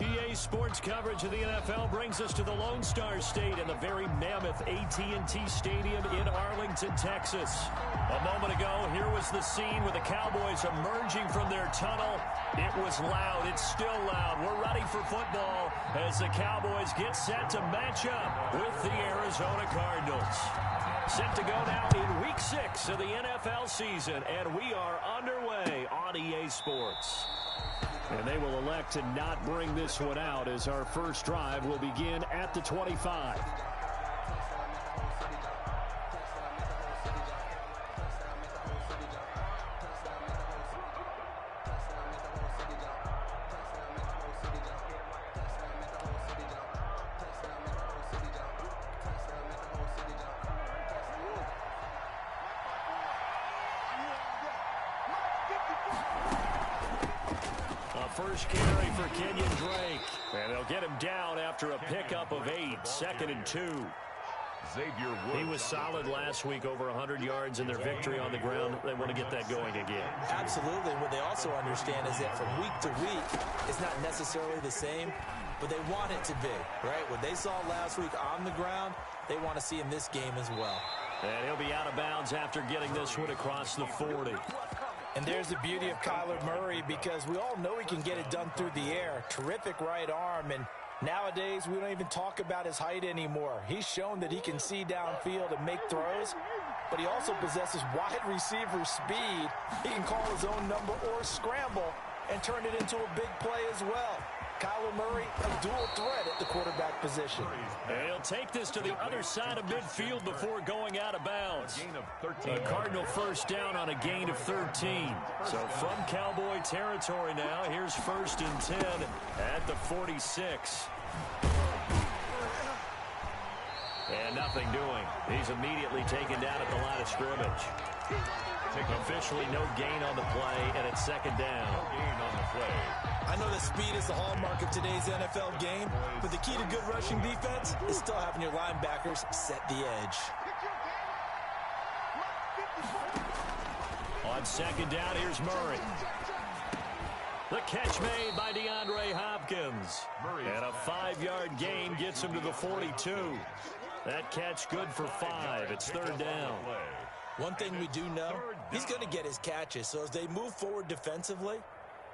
EA Sports coverage of the NFL brings us to the Lone Star State and the very mammoth AT&T Stadium in Arlington, Texas. A moment ago, here was the scene with the Cowboys emerging from their tunnel. It was loud. It's still loud. We're ready for football as the Cowboys get set to match up with the Arizona Cardinals. Set to go now in Week 6 of the NFL season, and we are underway on EA Sports. And they will elect to not bring this one out as our first drive will begin at the 25. First carry for Kenyon Drake. And they'll get him down after a pickup of 8, 2nd and 2. He was solid last week, over 100 yards in their victory on the ground. They want to get that going again. Absolutely. What they also understand is that from week to week, it's not necessarily the same, but they want it to be, right? What they saw last week on the ground, they want to see in this game as well. And he'll be out of bounds after getting this one across the 40. And there's the beauty of Kyler Murray, because we all know he can get it done through the air. Terrific right arm, and nowadays we don't even talk about his height anymore. He's shown that he can see downfield and make throws, but he also possesses wide receiver speed. He can call his own number or scramble and turn it into a big play as well. Kyler Murray, a dual threat at the quarterback position. And he'll take this to the other side of midfield before going out of bounds. A Cardinal first down on a gain of 13. So from Cowboy territory now, here's 1st and 10 at the 46. And nothing doing. He's immediately taken down at the line of scrimmage. Officially no gain on the play, and it's 2nd down. Gain on the play. I know that speed is the hallmark of today's NFL game, but the key to good rushing defense is still having your linebackers set the edge. On 2nd down, here's Murray. The catch made by DeAndre Hopkins. And a 5-yard gain gets him to the 42. That catch good for 5. It's 3rd down. One thing we do know, he's going to get his catches. So as they move forward defensively,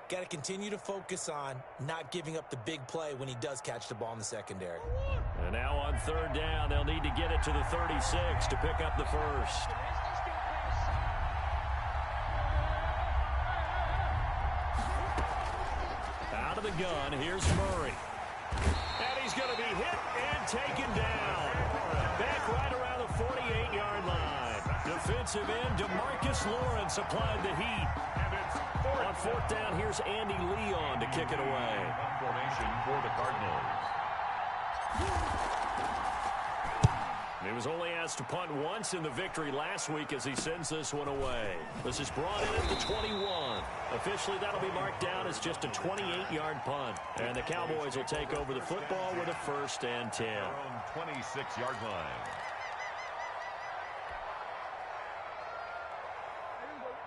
got to continue to focus on not giving up the big play when he does catch the ball in the secondary. And now on 3rd down, they'll need to get it to the 36 to pick up the first. Out of the gun, here's Murray. And he's going to be hit and taken down. Back right around the 48-yard line. Defensive end, DeMarcus Lawrence applied the heat. On 4th down, here's Andy Leon to kick it away. Formation for the Cardinals. He was only asked to punt once in the victory last week as he sends this one away. This is brought in at the 21. Officially, that'll be marked down as just a 28-yard punt. And the Cowboys will take over the football with a 1st and 10. From 26-yard line.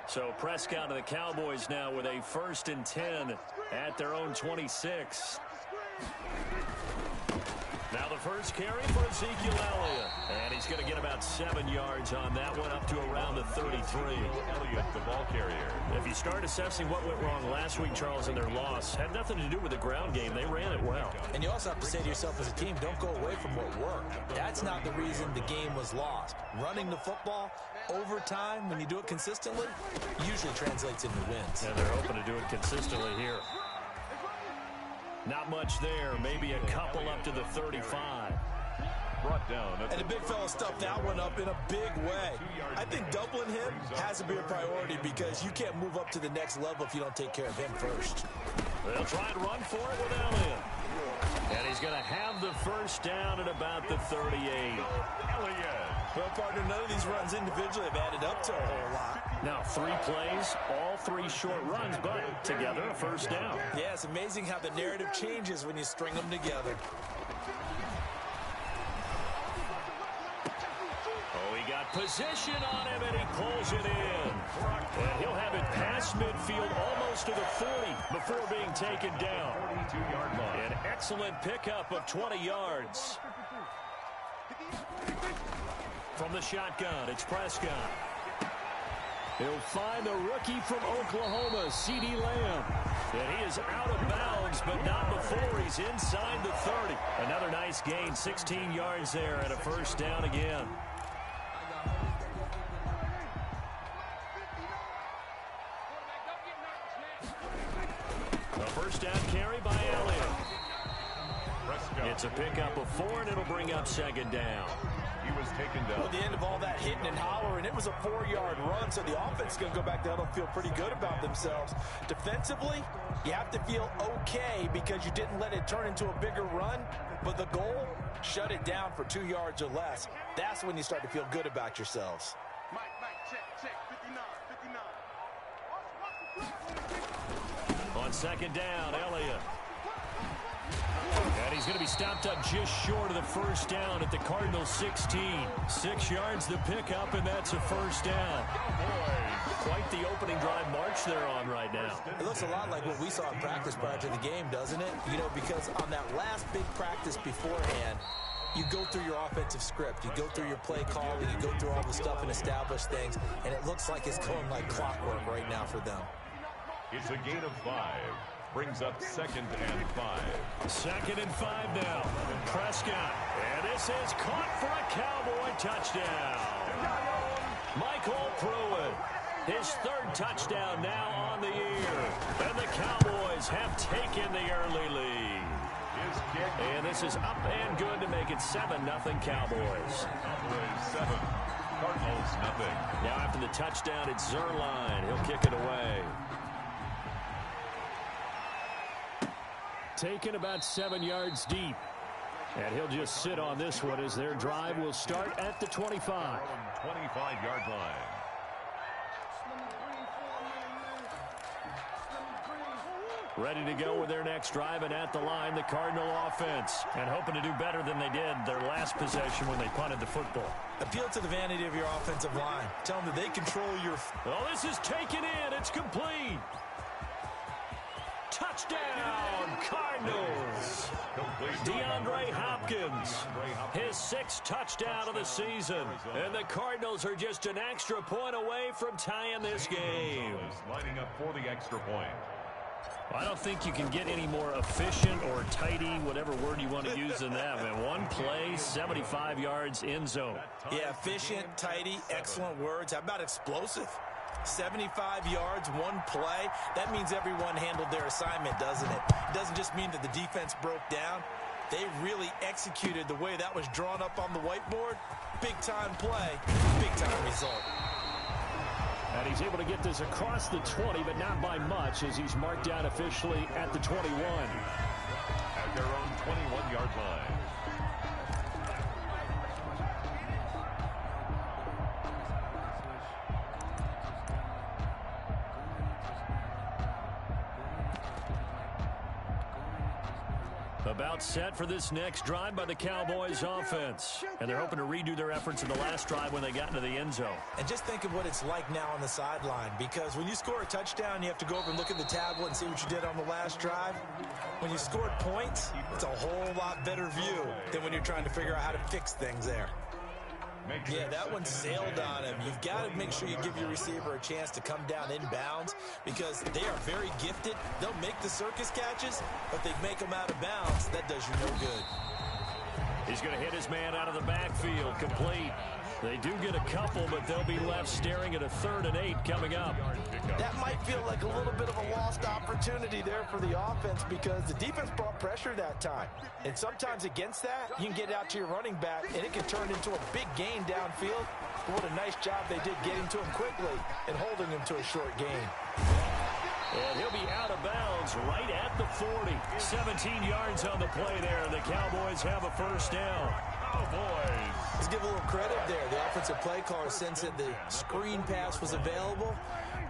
So Prescott and the Cowboys now with a 1st and 10 at their own 26. Now the first carry for Ezekiel Elliott. And he's going to get about 7 yards on that one, up to around the 33. Elliott, the ball carrier. If you start assessing what went wrong last week, Charles, in their loss, had nothing to do with the ground game. They ran it well. And you also have to say to yourself as a team, don't go away from what worked. That's not the reason the game was lost. Running the football over time, when you do it consistently, usually translates into wins. And they're hoping to do it consistently here. Not much there. Maybe a couple up to the 35. Brought down. And the big fella stuffed that one up in a big way. I think doubling him has to be a priority because you can't move up to the next level if you don't take care of him first. They'll try and run for it with Elliott. And he's going to have the first down at about the 38. Elliott. Well, partner, none of these runs individually have added up to a whole lot. Now 3 plays, all 3 short runs, but together a first down. Yeah, it's amazing how the narrative changes when you string them together. Oh, he got Position on him, and he pulls it in. And he'll have it past midfield, almost to the 40, before being taken down. 42-yard line. An excellent pickup of 20 yards. From the shotgun, it's Prescott. He'll find the rookie from Oklahoma, CeeDee Lamb. And he is out of bounds, but not before he's inside the 30. Another nice gain, 16 yards there, and a first down again. A first down carry by Elliott. It's a pickup of 4, and it'll bring up second down. He was taken down. Well, at the end of all that hitting and hollering, it was a 4-yard run, so the offense is going to go back down and feel pretty good about themselves. Defensively, you have to feel okay because you didn't let it turn into a bigger run, but the goal, shut it down for 2 yards or less. That's when you start to feel good about yourselves. Mike, check, 59. On second down, Elliott. And he's going to be stopped up just short of the first down at the Cardinals' 16. 6 yards to pick up, and that's a first down. Quite the opening drive march they're on right now. It looks a lot like what we saw in practice prior to the game, doesn't it? You know, because on that last big practice beforehand, you go through your offensive script. You go through your play calling. You go through all the stuff and establish things, and it looks like it's going like clockwork right now for them. It's a gain of 5. Brings up 2nd and 5. 2nd and 5 now. Prescott. And this is caught for a Cowboy touchdown. Michael Pruitt. His 3rd touchdown now on the year. And the Cowboys have taken the early lead. His kick. And this is up and good to make it 7-0 Cowboys. Cowboys 7. Cardinals nothing. Now after the touchdown, it's Zerline. He'll kick it away. Taken about 7 yards deep. And he'll just sit on this one as their drive will start at the 25. 25-yard line. Ready to go with their next drive, and at the line, the Cardinal offense. And hoping to do better than they did their last possession when they punted the football. Appeal to the vanity of your offensive line. Tell them that they control your... Oh, this is taken in. It's complete. Touchdown, Cardinals. DeAndre Hopkins, his 6th touchdown of the season. And the Cardinals are just an extra point away from tying this game. Lining up for the extra point. I don't think you can get any more efficient or tidy, whatever word you want to use in that. Man, one play, 75 yards in zone. Yeah, efficient, tidy, excellent words. How about explosive? 75 yards, one play. That means everyone handled their assignment, doesn't it? It doesn't just mean that the defense broke down. They really executed the way that was drawn up on the whiteboard. Big-time play, big-time result. And he's able to get this across the 20, but not by much, as he's marked down officially at the 21. At their own 21-yard line. About set for this next drive by the Cowboys offense. And they're hoping to redo their efforts in the last drive when they got into the end zone. And just think of what it's like now on the sideline, because when you score a touchdown, you have to go over and look at the tablet and see what you did on the last drive. When you scored points, it's a whole lot better view than when you're trying to figure out how to fix things there. Yeah, that one sailed on him. You've got to make sure you give your receiver a chance to come down inbounds because they are very gifted. They'll make the circus catches, but they make them out of bounds. That does you no good. He's going to hit his man out of the backfield, complete. They do get a couple, but they'll be left staring at a 3rd and 8 coming up. That might feel like a little bit of a lost opportunity there for the offense because the defense brought pressure that time. And sometimes against that, you can get out to your running back, and it can turn into a big gain downfield. But what a nice job they did getting to him quickly and holding him to a short gain. And he'll be out of bounds right at the 40. 17 yards on the play there. The Cowboys have a first down. Cowboys. Let's give a little credit there. The offensive play caller sensed that the screen pass was available.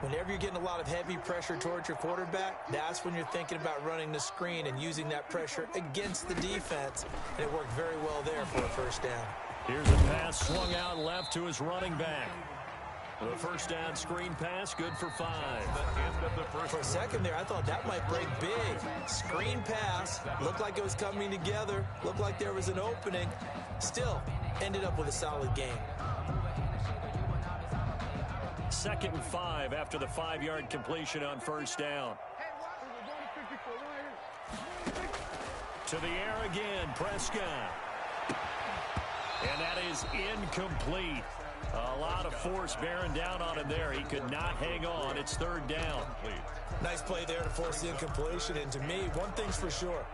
Whenever you're getting a lot of heavy pressure towards your quarterback, that's when you're thinking about running the screen and using that pressure against the defense. And it worked very well there for a first down. Here's a pass swung out left to his running back. The first down screen pass, good for 5. For a second there, I thought that might break big. Screen pass, looked like it was coming together, looked like there was an opening. Still, ended up with a solid game. 2nd and 5 after the 5-yard completion on first down. To the air again, Prescott. And that is incomplete. A lot of force bearing down on him there. He could not hang on. It's 3rd down. Nice play there to force the incompletion. And to me, one thing's for sure.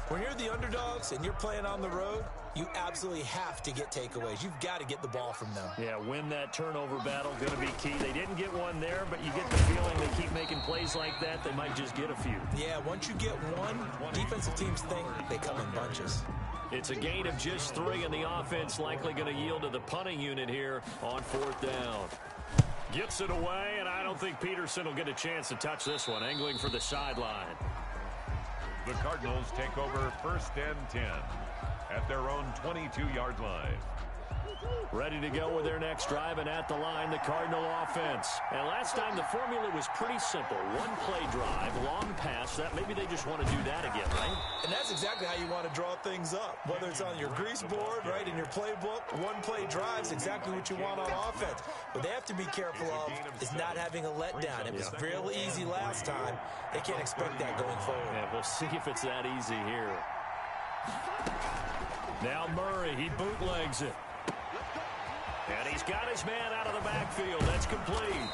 When you're the underdogs and you're playing on the road, you absolutely have to get takeaways. You've got to get the ball from them. Yeah, win that turnover battle, going to be key. They didn't get one there, but you get the feeling they keep making plays like that, they might just get a few. Yeah, once you get one, defensive teams think they come in bunches. It's a gain of just 3, and the offense likely going to yield to the punting unit here on 4th down. Gets it away, and I don't think Peterson will get a chance to touch this one, angling for the sideline. The Cardinals take over 1st and 10 at their own 22-yard line. Ready to go with their next drive, and at the line, the Cardinal offense. And last time, the formula was pretty simple. One-play drive, long pass. That maybe they just want to do that again, right? And that's exactly how you want to draw things up. Whether it's on your grease board, right, in your playbook, one-play drive's exactly what you want on offense. What they have to be careful of is not having a letdown. It was real easy last time. They can't expect that going forward. Yeah, we'll see if it's that easy here. Now Murray, he bootlegs it. And he's got his man out of the backfield. That's complete.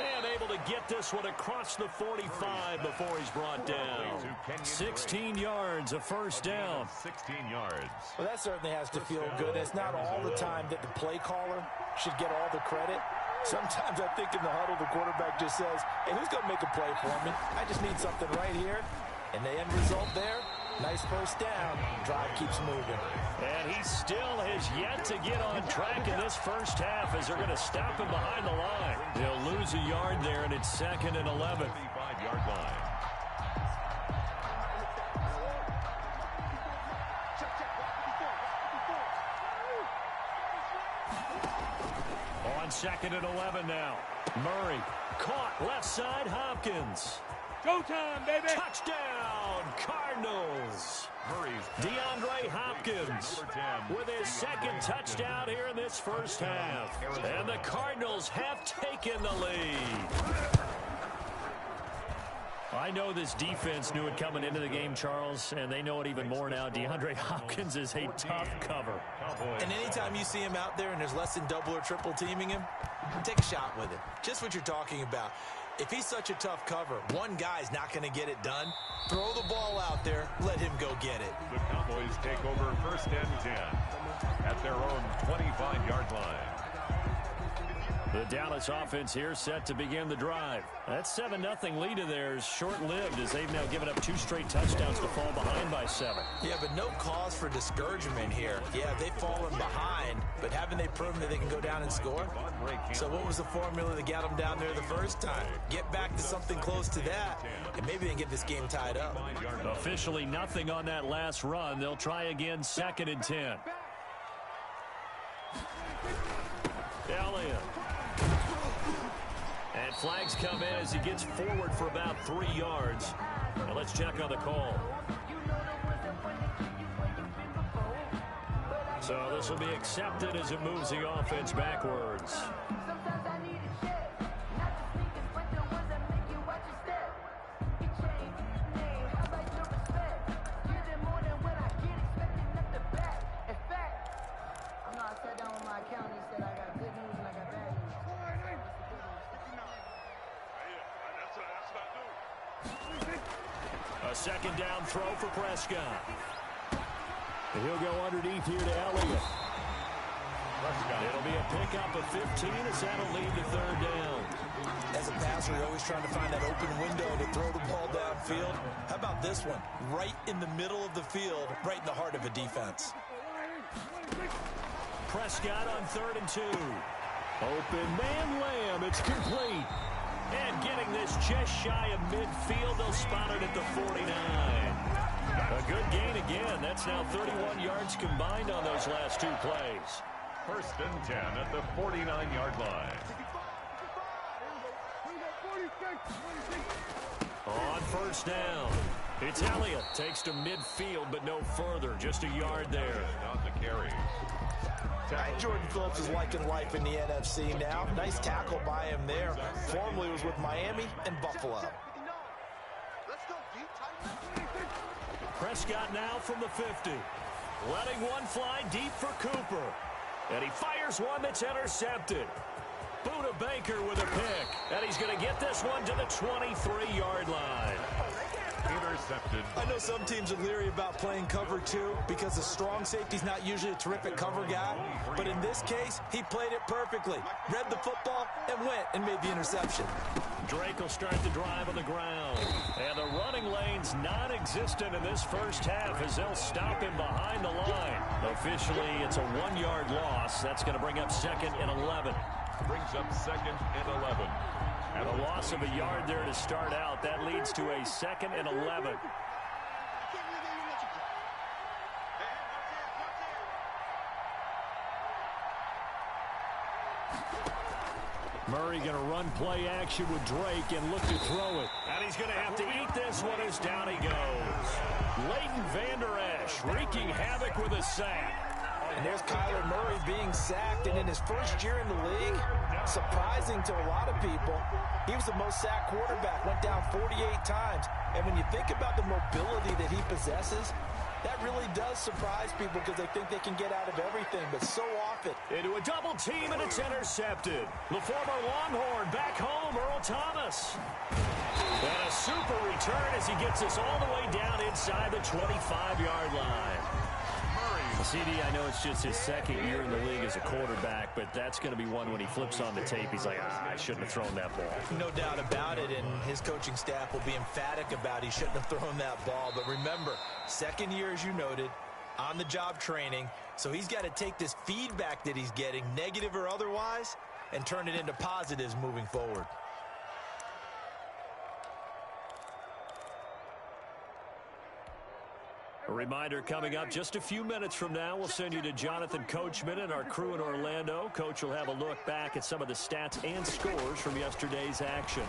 And able to get this one across the 45 before he's brought down. 16 yards, a first down. 16 yards. Well, that certainly has to feel good. It's not all the time that the play caller should get all the credit. Sometimes I think in the huddle, the quarterback just says, hey, who's going to make a play for me? I just need something right here. And the end result there, nice first down. Drive keeps moving. And he still has yet to get on track in this first half as they're going to stop him behind the line. They'll lose a yard there, and it's 2nd and 11. 35-yard line. On 2nd and 11 now. Murray caught left side, Hopkins. Go time, baby! Touchdown, Cardinals! DeAndre Hopkins with his 2nd touchdown here in this first half. And the Cardinals have taken the lead. I know this defense knew it coming into the game, Charles, and they know it even more now. DeAndre Hopkins is a tough cover. And anytime you see him out there and there's less than double or triple teaming him, take a shot with it. Just what you're talking about. If he's such a tough cover, one guy's not going to get it done. Throw the ball out there. Let him go get it. The Cowboys take over 1st and 10 at their own 25-yard line. The Dallas offense here set to begin the drive. That 7-0 lead of theirs short-lived as they've now given up 2 straight touchdowns to fall behind by 7. Yeah, but no cause for discouragement here. Yeah, they've fallen behind, but haven't they proven that they can go down and score? So what was the formula that got them down there the first time? Get back to something close to that, and maybe they can get this game tied up. Officially nothing on that last run. They'll try again, 2nd and 10. Elliott. And flags come in as he gets forward for about 3 yards. Now let's check on the call. So this will be accepted as it moves the offense backwards. A 2nd down throw for Prescott. And he'll go underneath here to Elliott. It'll be a pickup of 15 as that'll lead to 3rd down. As a passer, you're always trying to find that open window to throw the ball downfield. How about this one? Right in the middle of the field, right in the heart of a defense. Prescott on 3rd and 2. Open man Lamb. It's complete. And getting this just shy of midfield, they'll spot it at the 49. A good gain again. That's now 31 yards combined on those last 2 plays. First and 10 at the 49-yard line. On first down, it's Elliott. Takes to midfield, but no further. Just a yard there. On the carry. Jordan Phillips is liking life in the NFC now. Nice tackle by him there. Formerly was with Miami and Buffalo. Prescott now from the 50. Letting one fly deep for Cooper. And he fires one that's intercepted. Buda Baker with a pick. And he's going to get this one to the 23-yard line. Intercepted. I know some teams are leery about playing cover 2 because the strong safety's not usually a terrific cover guy. But in this case, he played it perfectly. Read the football and went and made the interception. Drake will start the drive on the ground. And the running lane's non-existent in this first half as they'll stop him behind the line. Officially, it's a 1-yard loss. That's going to bring up 2nd and 11. Brings up 2nd and 11. And a loss of a yard there to start out. That leads to a 2nd and 11. Murray going to run play action with Drake and look to throw it. And he's going to have to eat this one as down he goes. Leighton Vander Esch wreaking havoc with a sack. And there's Kyler Murray being sacked, and in his first year in the league, surprising to a lot of people, he was the most sacked quarterback, went down 48 times. And when you think about the mobility that he possesses, that really does surprise people because they think they can get out of everything, but so often. Into a double team, and it's intercepted. The former Longhorn back home, Earl Thomas. And a super return as he gets us all the way down inside the 25-yard line. CD, I know it's just his 2nd year in the league as a quarterback, but that's going to be one when he flips on the tape, he's like, I shouldn't have thrown that ball. No doubt about it, and his coaching staff will be emphatic about he shouldn't have thrown that ball. But remember, 2nd year, as you noted, on-the-job training, so he's got to take this feedback that he's getting, negative or otherwise, and turn it into positives moving forward. A reminder coming up just a few minutes from now, we'll send you to Jonathan Coachman and our crew in Orlando. Coach will have a look back at some of the stats and scores from yesterday's action.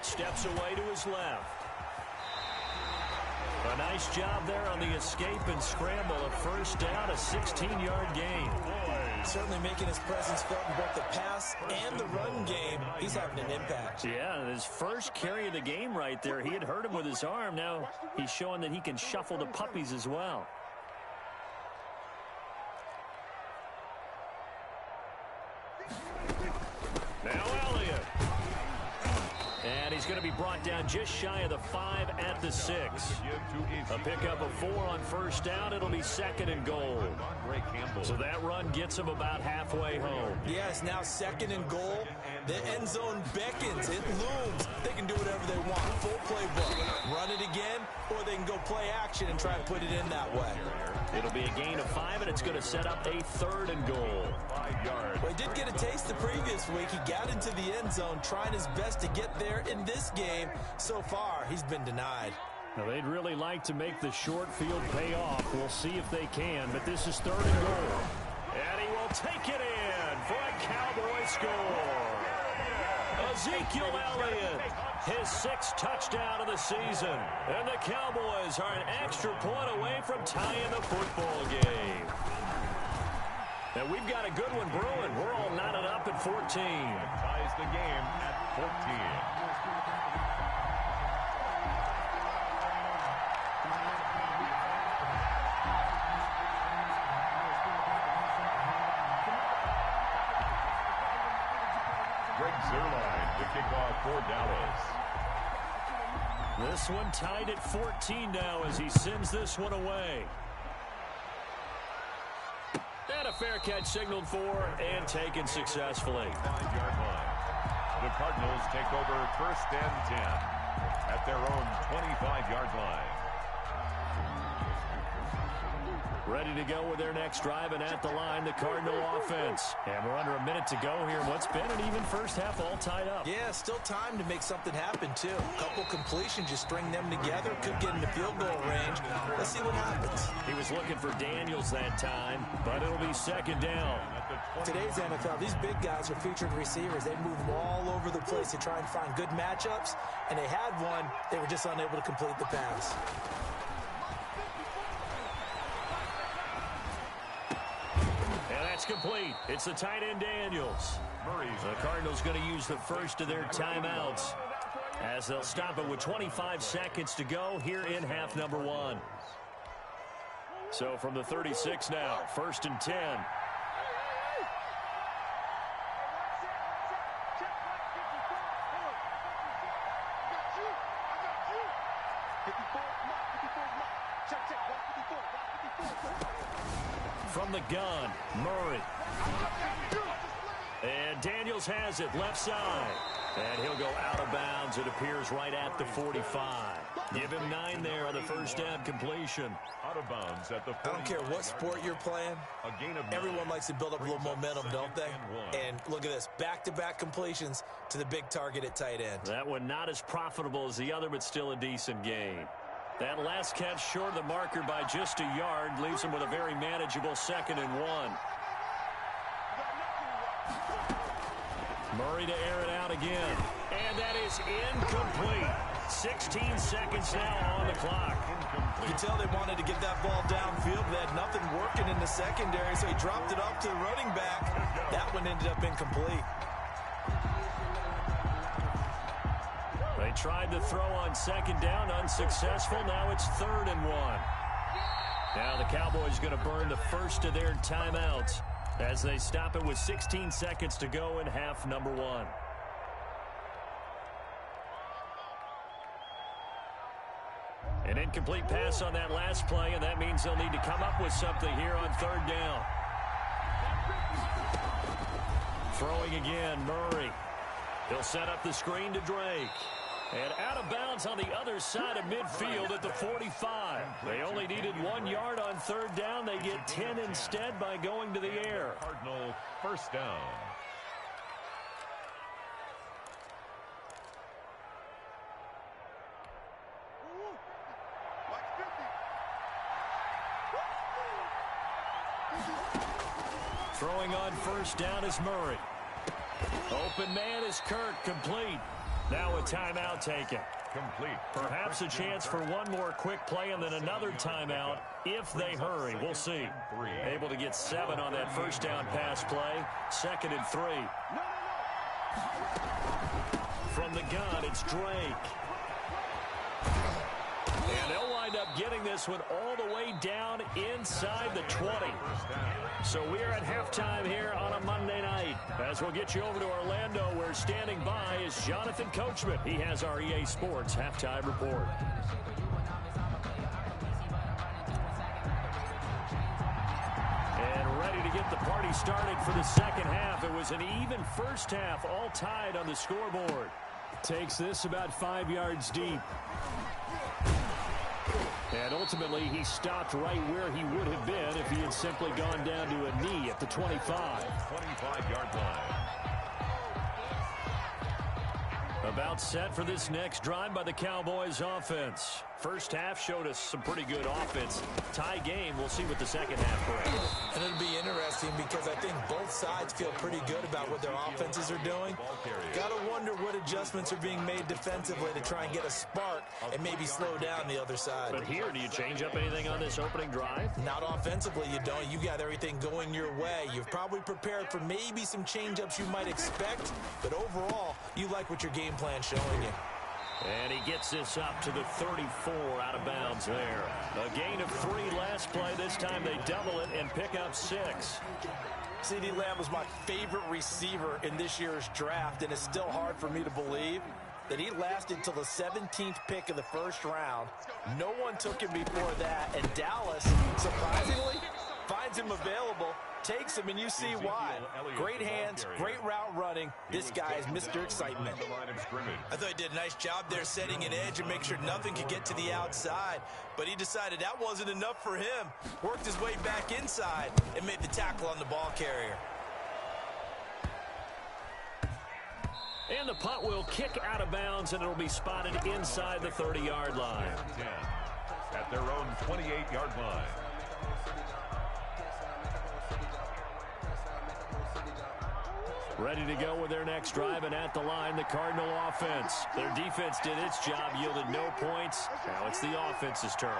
Steps away to his left. A nice job there on the escape and scramble. A first down, a 16-yard gain. Certainly making his presence felt in both the pass and the run game. He's having an impact. Yeah, his first carry of the game right there. He had hurt him with his arm. Now he's showing that he can shuffle the puppies as well. Now Elliott. And he's going to be brought down just shy of the 5 at the 6. A pickup of 4 on first down. It'll be 2nd and goal. So that run gets him about halfway home. Yes, now 2nd and goal. The end zone beckons. It looms. They can do whatever they want. Full playbook. Run it again, or they can go play action and try and put it in that way. It'll be a gain of 5, and it's going to set up a 3rd and goal. 5 yards. Well, he did get a taste the previous week. He got into the end zone, trying his best to get there in this game. So far, he's been denied. Now, they'd really like to make the short field pay off. We'll see if they can, but this is 3rd and goal. And he will take it in for a Cowboy score. Ezekiel Elliott, his 6th touchdown of the season. And the Cowboys are an extra point away from tying the football game. And we've got a good one brewing. We're all knotted up at 14. Ties the game at 14. Kickoff for Dallas. This one tied at 14 now as he sends this one away. And a fair catch signaled for and taken successfully. 5-yard line. The Cardinals take over 1st and 10 at their own 25-yard line. Ready to go with their next drive, and at the line, the Cardinal offense. And we're under a minute to go here. What's been an even first half, all tied up. Yeah, still time to make something happen, too. A couple completions, just string them together. Could get into field goal range. Let's see what happens. He was looking for Daniels that time, but it'll be second down. Today's NFL, these big guys are featured receivers. They move all over the place to try and find good matchups, and they had one. They were just unable to complete the pass. And that's complete. It's the tight end Daniels. The Cardinals going to use the first of their timeouts as they'll stop it with 25 seconds to go here in half number 1. So from the 36 now, 1st and 10. From the gun, Murray. And Daniels has it, left side. And he'll go out of bounds, it appears, right at the 45. Give him 9 there on the first down completion. Out of bounds at the 45. I don't care what sport you're playing. Everyone likes to build up a little momentum, don't they? And look at this, back-to-back completions to the big target at tight end. That one not as profitable as the other, but still a decent gain. That last catch short of the marker by just a yard leaves him with a very manageable 2nd and 1. Murray to air it out again. And that is incomplete. 16 seconds now on the clock. You can tell they wanted to get that ball downfield. They had nothing working in the secondary, so he dropped it off to the running back. That one ended up incomplete. They tried to throw on 2nd down, unsuccessful. Now it's 3rd and 1. Now the Cowboys going to burn the first of their timeouts as they stop it with 16 seconds to go in half number 1. An incomplete pass on that last play, and that means they'll need to come up with something here on 3rd down. Throwing again, Murray. He'll set up the screen to Drake. And out of bounds on the other side of midfield at the 45. They only needed 1 yard on 3rd down. They get 10 instead by going to the air. Cardinal first down. Throwing on 1st down is Murray. Open man is Kirk, complete. Now a timeout taken. Complete. Perhaps a chance for one more quick play and then another timeout if they hurry. We'll see. Able to get 7 on that 1st down pass play. 2nd and 3. From the gun, it's Drake. And they'll wind up getting this one all the way down inside the 20. So we're at halftime here on a Monday night. As we'll get you over to Orlando, where standing by is Jonathan Coachman. He has our EA Sports halftime report. And ready to get the party started for the second half. It was an even first half, all tied on the scoreboard. Takes this about 5 yards deep. And ultimately, he stopped right where he would have been if he had simply gone down to a knee at the 25. 25-yard line. About set for this next drive by the Cowboys offense. First half showed us some pretty good offense. Tie game, we'll see what the second half brings. And it'll be interesting because I think both sides feel pretty good about what their offenses are doing. Got to wonder what adjustments are being made defensively to try and get a spark and maybe slow down the other side. But here, do you change up anything on this opening drive? Not offensively, you don't. You got everything going your way. You've probably prepared for maybe some change-ups you might expect, but overall, you like what your game plan's showing you. And he gets this up to the 34 out of bounds there. A gain of 3 last play. This time they double it and pick up 6. CeeDee Lamb was my favorite receiver in this year's draft, and it's still hard for me to believe that he lasted till the 17th pick of the first round. No one took him before that, and Dallas, surprisingly, finds him available, takes him, and you see why. Great hands, great route running. This guy is Mr. Excitement. I thought he did a nice job there setting an edge and make sure nothing could get to the outside. But he decided that wasn't enough for him. Worked his way back inside and made the tackle on the ball carrier. And the punt will kick out of bounds, and it'll be spotted inside the 30-yard line. At their own 28-yard line. Ready to go with their next drive, and at the line, the Cardinal offense. Their defense did its job, yielded no points. Now it's the offense's turn.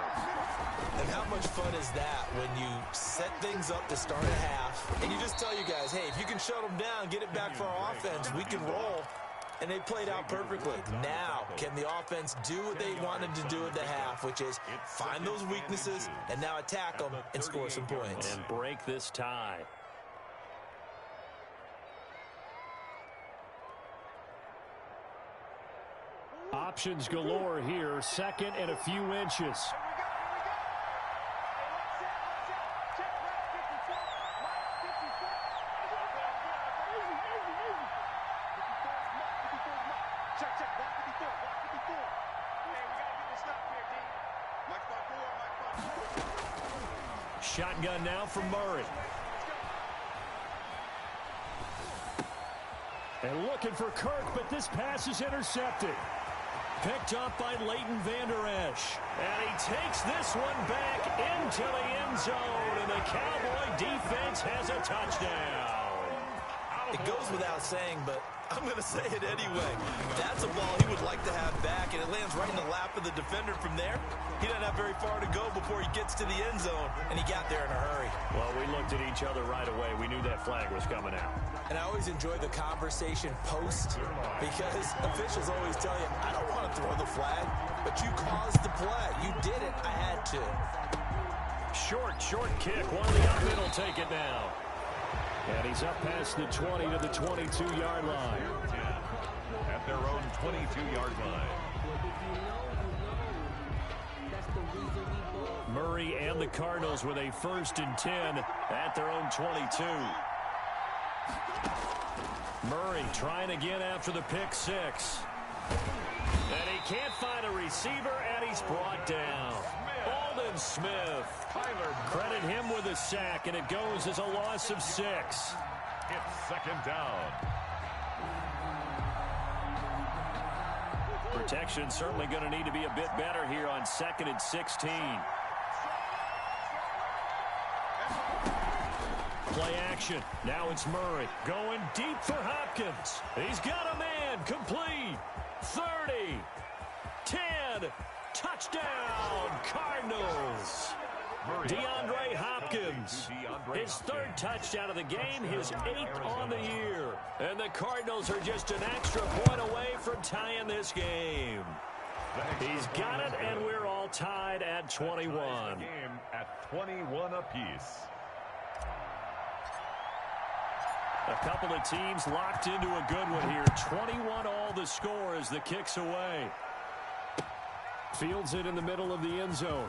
And how much fun is that when you set things up to start a half, and you just tell you guys, hey, if you can shut them down, get it back for our offense, we can roll. And they played out perfectly. Now, can the offense do what they wanted to do at the half, which is find those weaknesses and now attack them and score some points. And break this tie. Options galore here. Second and a few inches. Shotgun now from Murray. And looking for Kirk, but this pass is intercepted. Picked up by Leighton Vander Esch. And he takes this one back into the end zone. And the Cowboy defense has a touchdown. It goes without saying, but I'm going to say it anyway. That's a ball he would like to have back, and it lands right in the lap of the defender from there. He doesn't have very far to go before he gets to the end zone, and he got there in a hurry. Well, we looked at each other right away. We knew that flag was coming out. And I always enjoy the conversation post, because officials always tell you, I don't want to throw the flag, but you caused the play. You did it. I had to. Short kick. One of the up middle will take it now. And he's up past the 20 to the 22-yard line. At their own 22-yard line. Murray and the Cardinals with a 1st and 10 at their own 22. Murray trying again after the pick six. And he can't find a receiver, and he's brought down. Aldon Smith. Credit him with a sack, and it goes as a loss of 6. It's second down. Protection certainly going to need to be a bit better here on 2nd and 16. Play action. Now it's Murray going deep for Hopkins. He's got a man. Complete. 30. 10. Touchdown, Cardinals. DeAndre Hopkins, his 3rd touchdown of the game, his 8th on the year. And the Cardinals are just an extra point away from tying this game. He's got it, and we're all tied at 21. Game at 21 apiece. A couple of teams locked into a good one here. 21 all the score as the kick's away. Fields it in the middle of the end zone.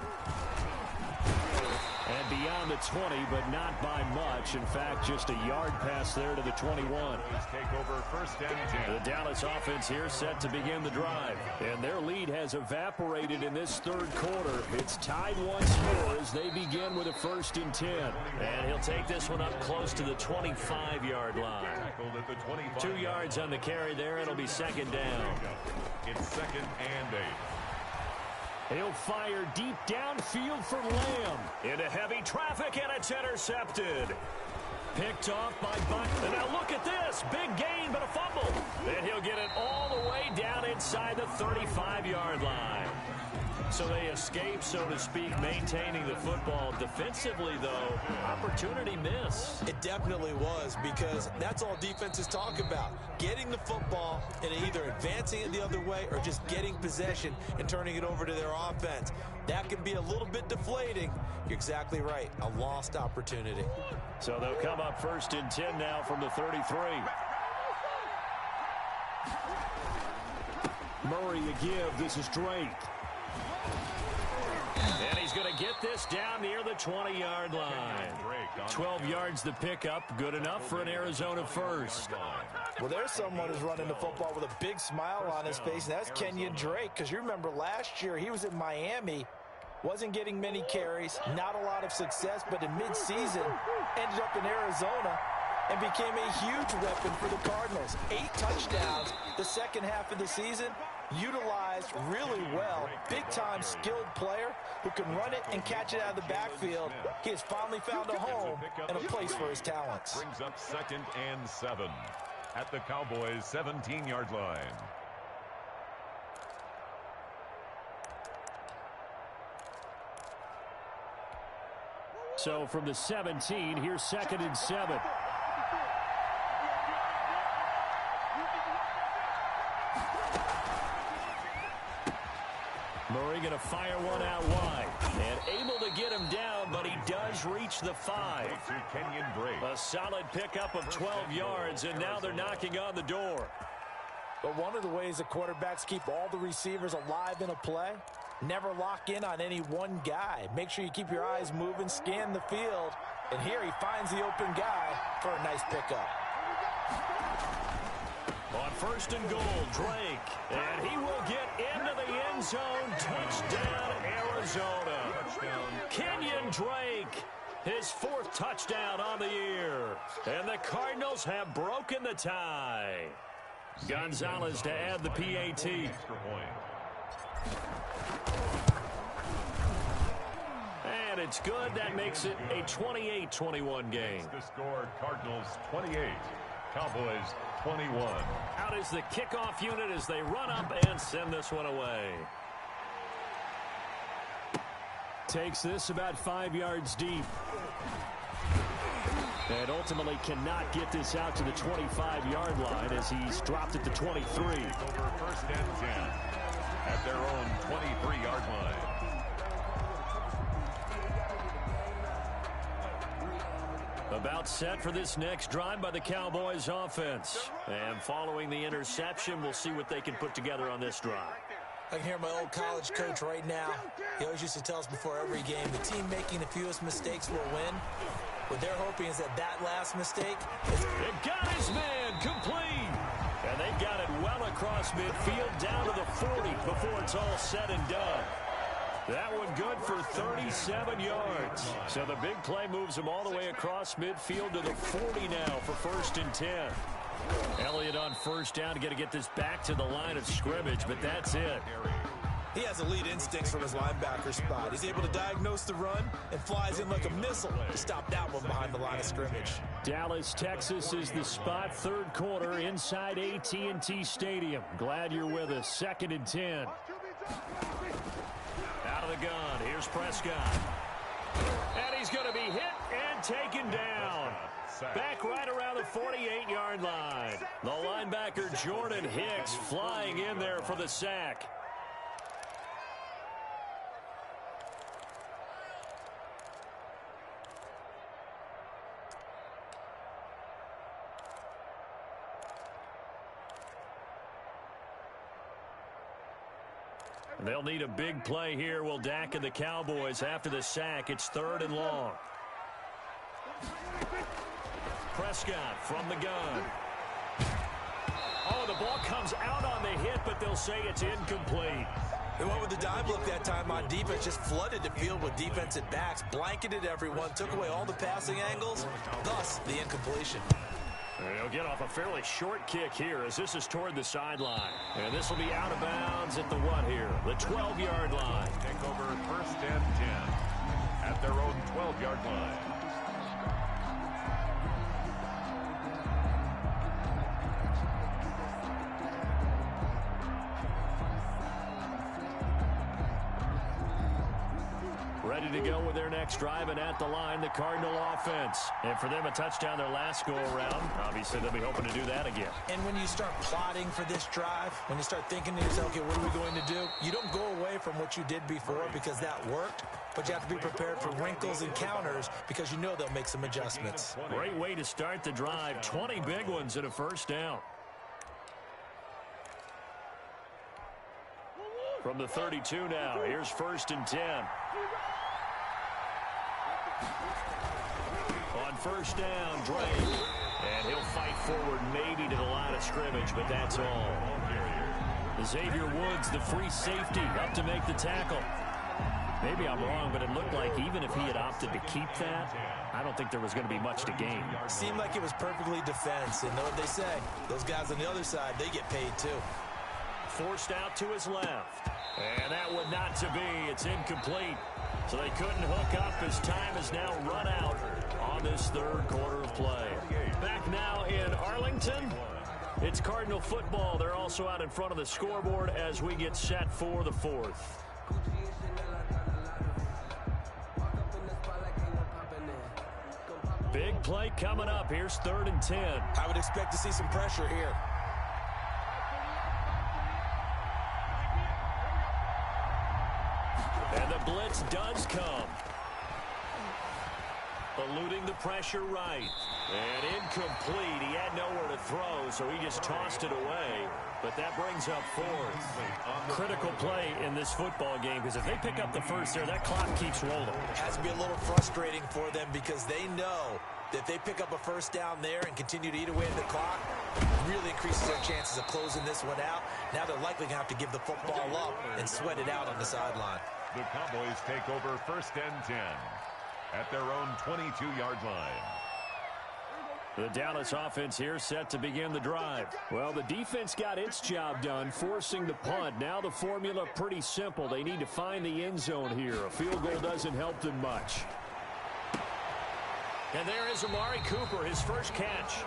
And beyond the 20, but not by much. In fact, just a yard pass there to the 21. Take over 1st and 10. The Dallas offense here set to begin the drive. And their lead has evaporated in this 3rd quarter. It's tied once more as they begin with a 1st and 10. And he'll take this one up close to the 25-yard line. 2 yards on the carry there. It'll be 2nd down. It's 2nd and 8. He'll fire deep downfield for Lamb. Into heavy traffic, and it's intercepted. Picked off by Buck. And now look at this. Big gain, but a fumble. And he'll get it all the way down inside the 35-yard line. So they escape, so to speak, maintaining the football. Defensively, though, opportunity miss. It definitely was, because that's all defenses talk about. Getting the football and either advancing it the other way or just getting possession and turning it over to their offense. That can be a little bit deflating. You're exactly right. A lost opportunity. So they'll come up 1st and 10 now from the 33. Murray a give. This is Drake. And he's he's going to get this down near the 20-yard line. 12 yards the pickup, good enough for an Arizona first. Well, there's someone who's running the football with a big smile on his face, and that's Kenyon Drake, because you remember last year he was in Miami, wasn't getting many carries, not a lot of success, but in mid-season ended up in Arizona and became a huge weapon for the Cardinals. 8 touchdowns the second half of the season, utilized really well. Big-time skilled player who can run it and catch it out of the backfield. He has finally found a home and a place for his talents. Brings up 2nd and 7 at the Cowboys' 17-yard line. So from the 17, here's 2nd and 7. Murray going to fire one out wide. And able to get him down, but he does reach the 5. Kenyon Drake. A solid pickup of 12 yards, and now they're knocking on the door. But one of the ways the quarterbacks keep all the receivers alive in a play, never lock in on any one guy. Make sure you keep your eyes moving, scan the field. And here he finds the open guy for a nice pickup. On 1st and goal, Drake. And he will get into the end zone. Touchdown, Arizona. Kenyon Drake, his 4th touchdown on the year. And the Cardinals have broken the tie. Gonzalez to add the PAT. And it's good. That makes it a 28-21 game. The score, Cardinals 28, Cowboys 21. Out is the kickoff unit as they run up and send this one away. Takes this about 5 yards deep. And ultimately cannot get this out to the 25-yard line as he's dropped at the 23. Over 1st and 10 at their own 23-yard line. About set for this next drive by the Cowboys offense. And following the interception, we'll see what they can put together on this drive. I can hear my old college coach right now. He always used to tell us before every game, the team making the fewest mistakes will win. What they're hoping is that last mistake is... It got his man complete. And they've got it well across midfield down to the 40 before it's all said and done. That one good for 37 yards. So the big play moves him all the way across midfield to the 40 now for 1st and 10. Elliott on 1st down to get this back to the line of scrimmage, but that's it. He has elite instincts from his linebacker spot. He's able to diagnose the run and flies in like a missile to stop that one behind the line of scrimmage. Dallas, Texas is the spot, 3rd quarter inside AT&T Stadium. Glad you're with us. 2nd and 10. Out of the gun, here's Prescott. And he's going to be hit and taken down. Back right around the 48-yard line. The linebacker Jordan Hicks flying in there for the sack. They'll need a big play here. Will Dak and the Cowboys after the sack. It's 3rd and long. Prescott from the gun. Oh, the ball comes out on the hit, but they'll say it's incomplete. They went with the dive look that time on defense, just flooded the field with defensive backs, blanketed everyone, took away all the passing angles, thus the incompletion. He'll get off a fairly short kick here as this is toward the sideline. And this will be out of bounds at the what here? The 12-yard line. Take over 1st and 10 at their own 12-yard line. Ready to go with their next drive, and at the line, the Cardinal offense. And for them, a touchdown their last go-around. Obviously, they'll be hoping to do that again. And when you start plotting for this drive, when you start thinking to yourself, okay, what are we going to do? You don't go away from what you did before because that worked, but you have to be prepared for wrinkles and counters because you know they'll make some adjustments. Great way to start the drive. 20 big ones and a 1st down. From the 32 now, here's 1st and 10. On first down, Drake. And he'll fight forward maybe to the line of scrimmage, but that's all. Xavier Woods, the free safety, up to make the tackle. Maybe I'm wrong, but it looked like even if he had opted to keep that, I don't think there was going to be much to gain. Seemed like it was perfectly defense. And know what they say? Those guys on the other side, they get paid too. Forced out to his left. And that would not to be. It's incomplete. So they couldn't hook up as time is now run out on this third quarter of play. Back now in Arlington. It's Cardinal football. They're also out in front of the scoreboard as we get set for the fourth. Big play coming up. Here's 3rd and 10. I would expect to see some pressure here. And the blitz does come. Eluding the pressure right. And incomplete. He had nowhere to throw, so he just tossed it away. But that brings up 4th. Critical play in this football game, because if they pick up the first there, that clock keeps rolling. It has to be a little frustrating for them because they know that if they pick up a first down there and continue to eat away at the clock, it really increases their chances of closing this one out. Now they're likely going to have to give the football up and sweat it out on the sideline. The Cowboys take over 1st and 10 at their own 22-yard line. The Dallas offense here set to begin the drive. Well, the defense got its job done, forcing the punt. Now the formula pretty simple. They need to find the end zone here. A field goal doesn't help them much. And there is Amari Cooper, his first catch.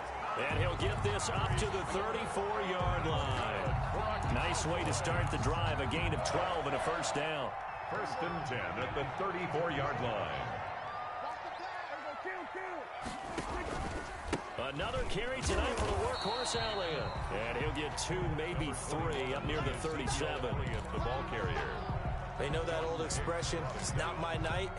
And he'll get this up to the 34-yard line. Nice way to start the drive, a gain of 12 and a first down. 1st and 10 at the 34-yard line. Another carry tonight for the workhorse Elliott. And he'll get 2, maybe 3 up near the 37. The ball carrier. They know that old expression, it's not my night.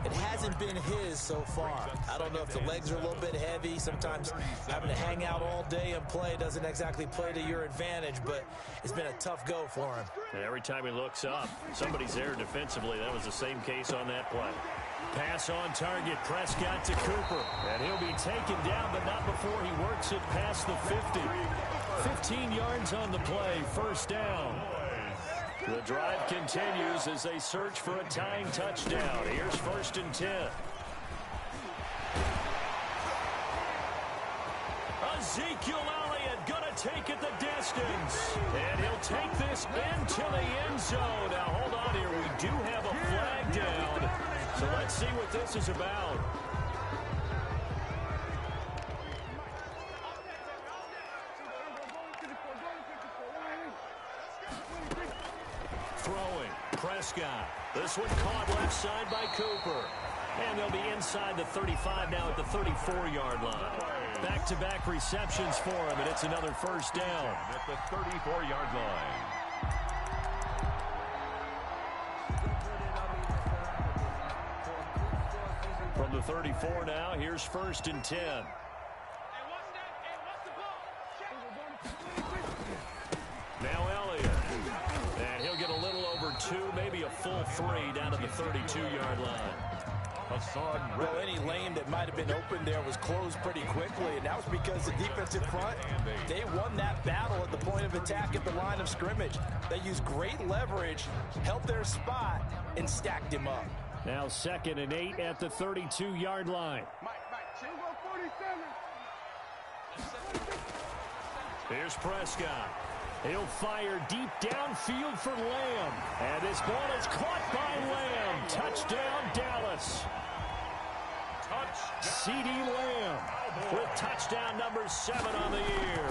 It hasn't been his so far. I don't know if the legs are a little bit heavy. Sometimes having to hang out all day and play doesn't exactly play to your advantage, but it's been a tough go for him. And every time he looks up, somebody's there defensively. That was the same case on that play. Pass on target, Prescott to Cooper. And he'll be taken down, but not before he works it past the 50. 15 yards on the play, first down. The drive continues as they search for a tying touchdown. Here's 1st and 10. Ezekiel Elliott gonna take it the distance. And he'll take this into the end zone. Now hold on here, we do have a flag down. So let's see what this is about. Throwing, Prescott. This one caught left side by Cooper. And they'll be inside the 35 now at the 34-yard line. Back-to-back receptions for him, and it's another first down. At the 34-yard line. From the 34 now, here's 1st and 10. Now Elliott. And he'll get a little over 2, maybe a full 3 down to the 32-yard line. Well, any lane that might have been open there was closed pretty quickly, and that was because the defensive front, they won that battle at the point of attack at the line of scrimmage. They used great leverage, held their spot, and stacked him up. Now 2nd and 8 at the 32-yard line. Here's Prescott. He'll fire deep downfield for Lamb. And this ball is caught by Lamb. Touchdown, Dallas. CeeDee Lamb with touchdown number 7 on the year.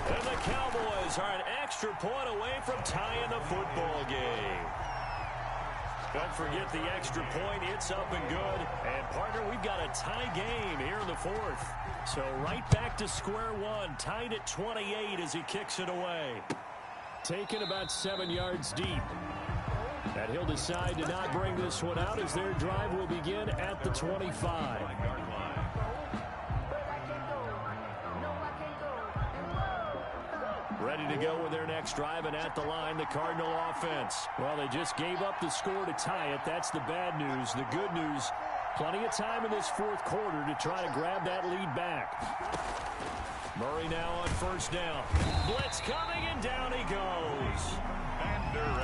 And the Cowboys are an extra point away from tying the football game. Don't forget the extra point. It's up and good. And, partner, we've got a tie game here in the 4th. So right back to square one. Tied at 28 as he kicks it away. Taken about 7 yards deep. And he'll decide to not bring this one out as their drive will begin at the 25. Ready to go with their next drive, and at the line, the Cardinal offense. Well, they just gave up the score to tie it. That's the bad news. The good news, Plenty of time in this fourth quarter to try to grab that lead back. Murray now on first down. Blitz coming, and down he goes.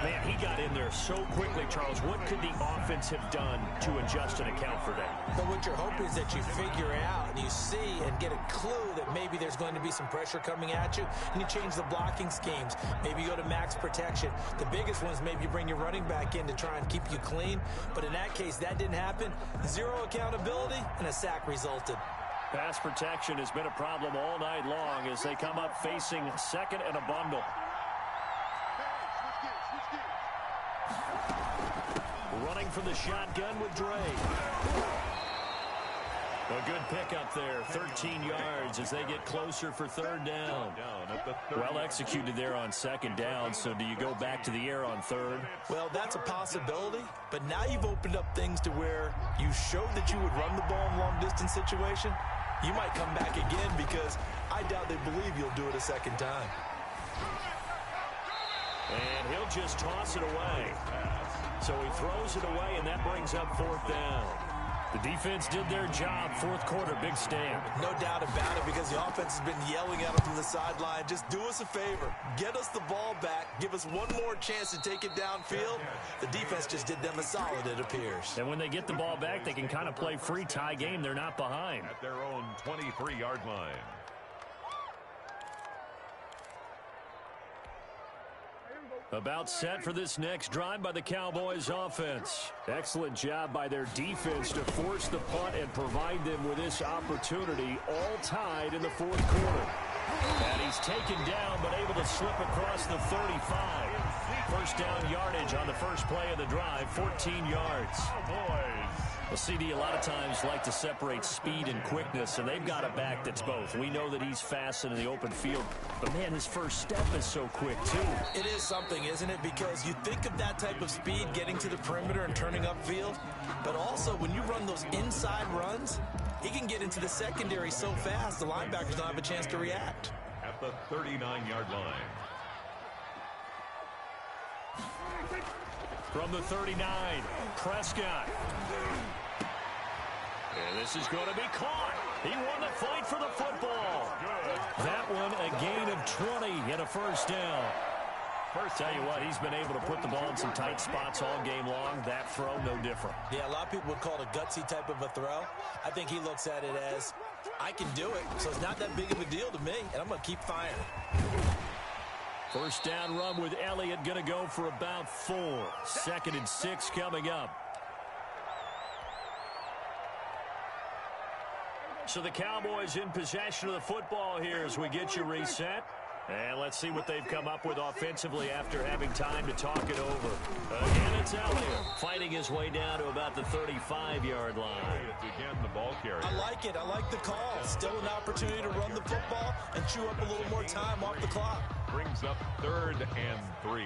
Man, he got in there so quickly, Charles. What could the offense have done to adjust and account for that? But what you're hoping is that you figure out and you see and get a clue that maybe there's going to be some pressure coming at you, and you change the blocking schemes. Maybe you go to max protection. The biggest one is maybe you bring your running back in to try and keep you clean. But in that case, that didn't happen. Zero accountability, and a sack resulted. Pass protection has been a problem all night long as they come up facing second and a bundle. Running from the shotgun with Dre. A good pickup there, 13 yards as they get closer for third down. Well executed there on second down, so do you go back to the air on third? Well, that's a possibility, but now you've opened up things to where you showed that you would run the ball in long-distance situation. You might come back again because I doubt they believe you'll do it a second time. And he'll just toss it away. So he throws it away, and that brings up fourth down. The defense did their job. Fourth quarter, big stand. No doubt about it, because the offense has been yelling at them from the sideline. Just do us a favor. Get us the ball back. Give us one more chance to take it downfield. The defense just did them a solid, it appears. And when they get the ball back, they can kind of play free tie game. They're not behind. At their own 23-yard line. About set for this next drive by the Cowboys offense. Excellent job by their defense to force the punt and provide them with this opportunity, all tied in the fourth quarter. And he's taken down but able to slip across the 35. First down yardage on the first play of the drive, 14 yards. Well, CD, a lot of times like to separate speed and quickness, and they've got a back that's both. We know that he's fast in the open field, but, man, his first step is so quick, too. It is something, isn't it? Because you think of that type of speed getting to the perimeter and turning upfield, but also when you run those inside runs, he can get into the secondary so fast the linebackers don't have a chance to react. At the 39-yard line. From the 39, Prescott. And this is going to be caught. He won the fight for the football. That one a gain of 20 and a first down. Tell you what, he's been able to put the ball in some tight spots all game long. That throw, no different. Yeah, a lot of people would call it a gutsy type of a throw. I think he looks at it as, I can do it, so it's not that big of a deal to me, and I'm going to keep firing. First down run with Elliott, going to go for about 4. 2nd and 6 coming up. So the Cowboys in possession of the football here as we get you reset. And let's see what they've come up with offensively after having time to talk it over. Again, it's Elliott fighting his way down to about the 35-yard line. Again, the ball carrier. I like it. I like the call. Still an opportunity to run the football and chew up a little more time off the clock. Brings up 3rd and 3.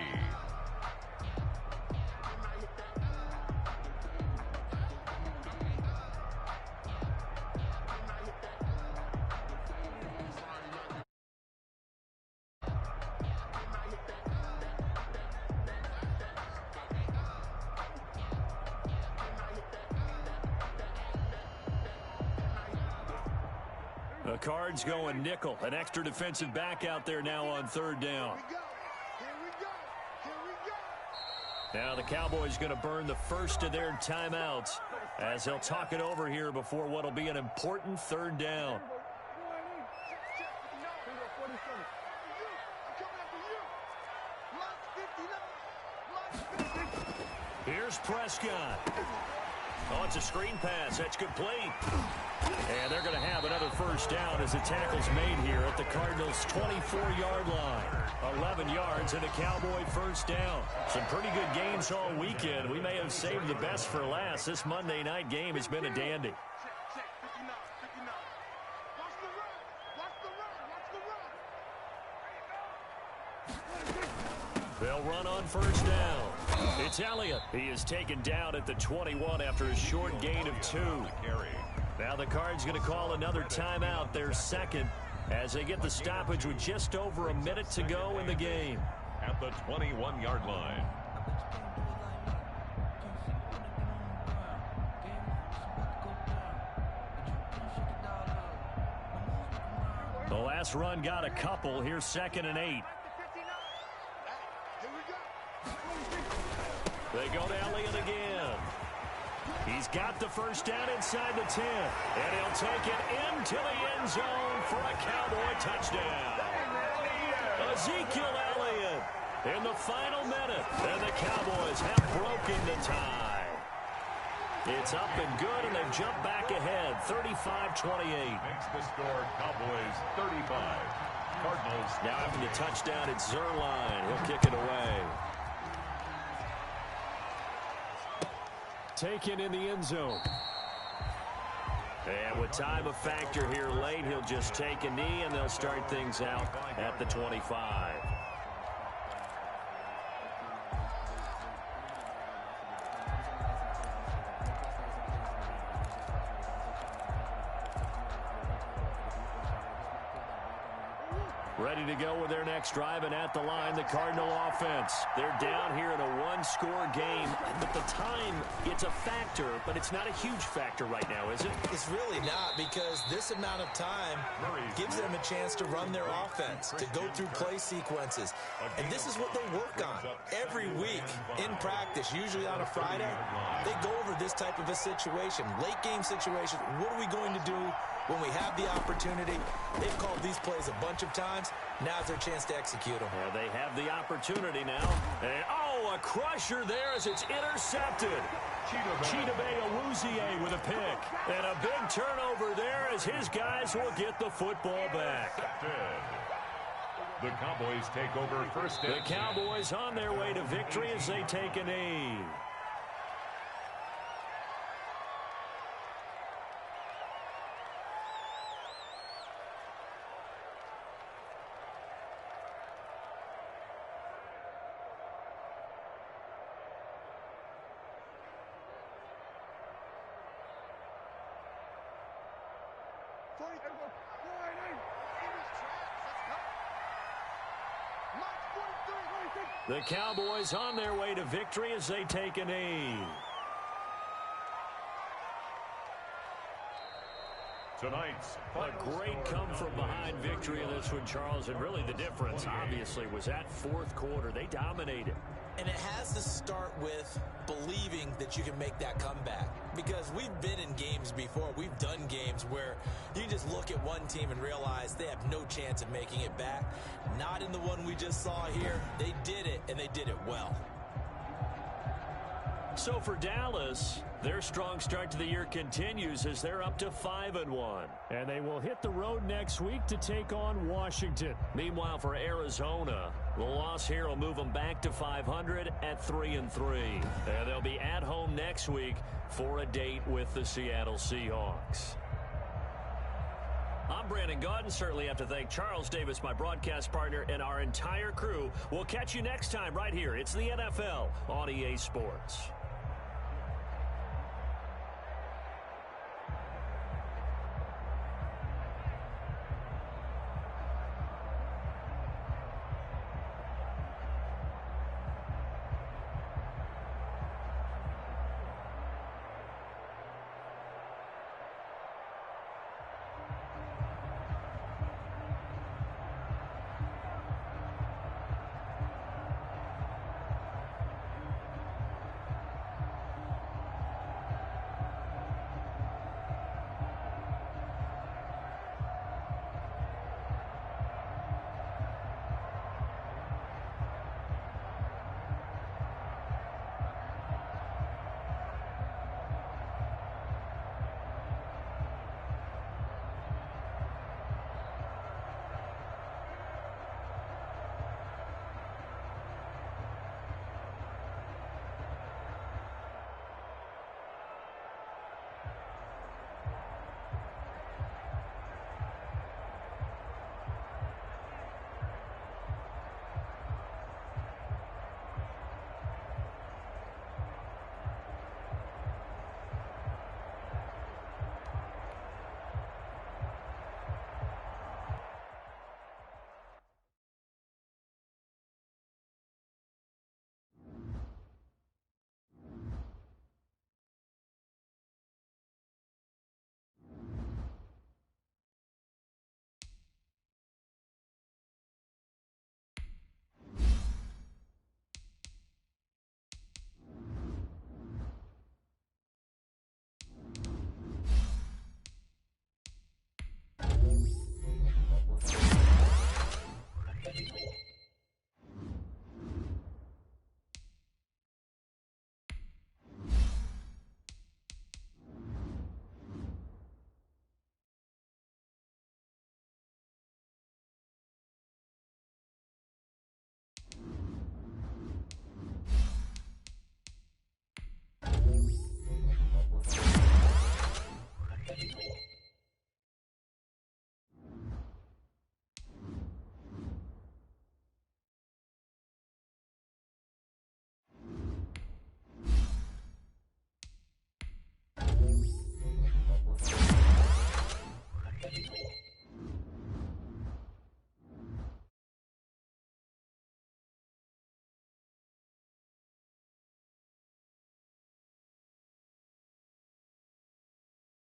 The Cards going nickel. An extra defensive back out there now on 3rd down. Now the Cowboys going to burn the first of their timeouts as they'll talk it over here before what will be an important 3rd down. Here's Prescott. Oh, it's a screen pass. That's complete. And they're going to have another first down as the tackle's made here at the Cardinals' 24-yard line. 11 yards and a Cowboy first down. Some pretty good games all weekend. We may have saved the best for last. This Monday night game has been a dandy. They'll run on first down. It's Elliott. He is taken down at the 21 after a short gain of 2. Now the Cards going to call another timeout, their second, as they get the stoppage with just over a minute to go in the game. At the 21-yard line. The last run got a couple. Here's 2nd and 8. They go to Elliott again. He's got the first down inside the 10. And he'll take it into the end zone for a Cowboy touchdown. Ezekiel Elliott in the final minute. And the Cowboys have broken the tie. It's up and good, and they've jumped back ahead, 35-28. Makes the score Cowboys 35. Cardinals. Now after the touchdown, it's Zerline. He'll kick it away. Taken in the end zone. And with time a factor here late, he'll just take a knee, and they'll start things out at the 25. Ready to go with their next drive, and at the line, the Cardinal offense. They're down here in a one-score game, but the time, it's a factor, but it's not a huge factor right now, is it? It's really not, because this amount of time gives them a chance to run their offense, to go through play sequences. And this is what they work on every week in practice, usually on a Friday. They go over this type of a situation, late-game situation. What are we going to do when we have the opportunity? They've called these plays a bunch of times. Now's their chance to execute them. Well, they have the opportunity now. And, oh, a crusher there as it's intercepted. Chidobe Awuzie with a pick. And a big turnover there as his guys will get the football back. The Cowboys take over first. The Cowboys on their way to victory as they take a knee. The Cowboys on their way to victory as they take a knee. Tonight's a great come-from-behind victory in this one, Charles, and really the difference, obviously, was that fourth quarter. They dominated. And it has to start with believing that you can make that comeback. Because we've been in games before. We've done games where you just look at one team and realize they have no chance of making it back. Not in the one we just saw here. They did it, and they did it well. So for Dallas, their strong start to the year continues as they're up to 5-1. And they will hit the road next week to take on Washington. Meanwhile, for Arizona, the loss here will move them back to 500 at 3-3. And they'll be at home next week for a date with the Seattle Seahawks. I'm Brandon Gaudin. Certainly have to thank Charles Davis, my broadcast partner, and our entire crew. We'll catch you next time right here. It's the NFL on EA Sports.